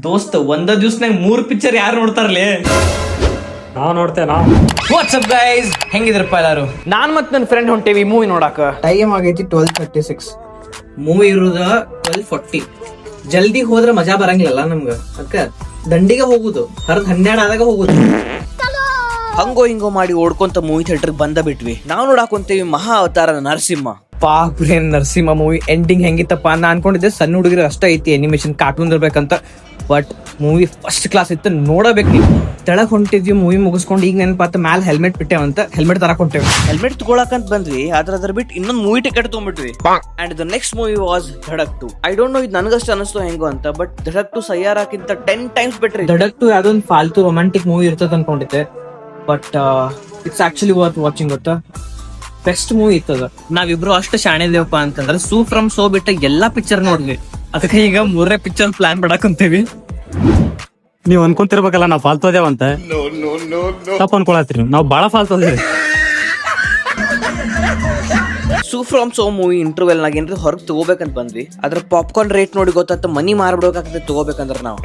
ದೋಸ್ತ್ ಒಂದ ದಿವ್ಸನಾಗ 3 ಪಿಕ್ಚರ್ ಯಾರು ನೋಡ್ತಾರಲೇ? ನಾವ್ ನೋಡ್ತೇವೆ. ವಾಟ್ಸ್ಅಪ್ ಗೈಸ್, ಹೆಂಗಿದ್ರಪ್ಪ ಎಲ್ಲಾರು? ನಾನ್ ಮತ್ ನನ್ನ ಫ್ರೆಂಡ್ ಹೊಂಟೇವಿ ಮೂವಿ ನೋಡಾಕ. ಟೈಮ್ ಆಗೈತಿ 12:36. ಮೂವಿ ಇರುದ 12:40. ಜಲ್ದಿ ಹೋದ್ರ ಮಜಾ ಬರಂಗಿಲ್ಲ ನಮ್ಗ. ಅದ್ಕ ದಂಡಿಗೆ ಹೋಗುದು, 12 ಆದಾಗ ಹೋಗುದು. ಹಂಗೋ ಹಿಂಗೋ ಮಾಡಿ ಓಡ್ಕೊಂತ ಮೂವಿ ಥಿಯೇಟರ್ ಬಂದ ಬಿಟ್ವಿ. ನಾವು ನೋಡಾಕೊಂತೀವಿ ಮಹಾ ಅವತಾರ ನರಸಿಂಹ. ಪಾಪ್ರೆ ನರಸಿಂಹ ಮೂವಿ ಎಂಡಿಂಗ್ ಹೆಂಗಿತ್ತಪ್ಪ? ನಾ ಅನ್ಕೊಂಡಿದ್ದೆ ಸಣ್ಣ ಹುಡುಗರ ಅಷ್ಟ ಐತಿ ಅನಿಮೇಷನ್ ಕಾರ್ಟೂನ್ ಇರ್ಬೇಕಂತ. ಬಟ್ ಮೂವಿ ಫಸ್ಟ್ ಕ್ಲಾಸ್ ಇತ್ತು, ನೋಡಬೇಕು ನೀವು. ತೆಳಗ್ ಹೊಂಟಿದ್ವಿ, ಮೂವಿ ಮುಗಿಸ್ಕೊಂಡು ಈಗ ನೆನಪಾತ ಮ್ಯಾಲ ಹೆಲ್ಮೆಟ್ ಬಿಟ್ಟೇವಂತ ಹೆಲ್ಮೆಟ್ ತರಕ್ ಹೊಂಟೇವಿ. ಹೆಲ್ಮೆಟ್ ತಗೊಳಕಂತ ಬಂದ್ವಿ, ಅದ್ರ ಬಿಟ್ಟು ಇನ್ನೊಂದು ಮೂವಿ ಟಿಕೆಟ್ ತಗೊಂಡ್ಬಿಟ್ವಿ. And the next movie was Dhadak 2. I don't know ಇದು ನನಗಷ್ಟು ಅನಿಸ್ತು ಹೆಂಗೋ ಅಂತ, ಬಟ್ ಧಡಕ್ 2 ಸಯ್ಯಾರಕ್ಕಿಂತ 10 ಟೈಮ್ಸ್ ಬೆಟರ್. ಧಡಕ್ 2 ಯಾವ್ದೊಂದು ಫಾಲ್ತು ರೊಮ್ಯಾಂಟಿಕ್ ಮೂವಿ ಇರ್ತದ ಅನ್ಕೊಂಡಿದ್ದೆ, but it's actually worth watching. ಗೊತ್ತಾ, ಬೆಸ್ಟ್ ಮೂವಿ ಇತ್ತದ. ನಾವಿಬ್ರು ಅಷ್ಟು ಶಾಣೆದೇವಪ್ಪ ಅಂತಂದ್ರೆ ಸೂ ಫ್ರಮ್ ಸೋ ಬಿಟ್ಟ ಎಲ್ಲಾ ಪಿಕ್ಚರ್ ನೋಡ್ವಿ. ಅದಕ್ಕೆ ಈಗ 3ನೇ ಪಿಕ್ಚರ್ ಪ್ಲಾನ್ ಮಾಡಾಕಂತೇವಿ. ನೀವ್ ಅನ್ಕೊಂತಿರ್ಬೇಕಲ್ಲ ನಾವ್ ಫಾಲ್ತು ಅದೇವಂತ. ತಪ್ಪ ಅನ್ಕೊಳತ್ರಿ, ನಾವ್ ಬಾಳ ಫಾಲ್ತು ಅದೇವಿ. ಸೂ ಫ್ರಮ್ ಸೋ ಮೂವಿ ಇಂಟರ್ವೆಲ್ ನಾಗ ಏನ್ರಿ ಹೊರಗೆ ತಗೋಬೇಕಂತ ಬಂದ್ವಿ. ಅದ್ರ ಪಾಪ್ಕಾರ್ನ್ ರೇಟ್ ನೋಡಿ ಗೊತ್ತಾತ, ಮನಿ ಮಾರ್ಬಿಡ್ಬೇಕಾಗ್ತದೆ ತಗೋಬೇಕಂದ್ರ ನಾವು.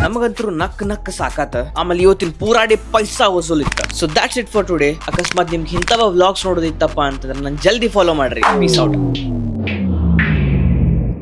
ನಮಗಂತೂ ನಕ್ ಸಾಕಾತ. ಆಮೇಲೆ ಇವತ್ತಿನ ಪೂರಾಡಿ ಪೈಸಾ ವಸೂಲಿತ್ತ. So that's it for today. ಅಕಸ್ಮಾತ್ ನಿಮ್ಗೆ ಇಂಥವ ವ್ಲಾಗ್ಸ್ ನೋಡೋದಿತ್ತಪ್ಪ ಅಂತಂದ್ರೆ ನಾನು ಜಲ್ದಿ ಫಾಲೋ ಮಾಡ್ರಿ. Piece out.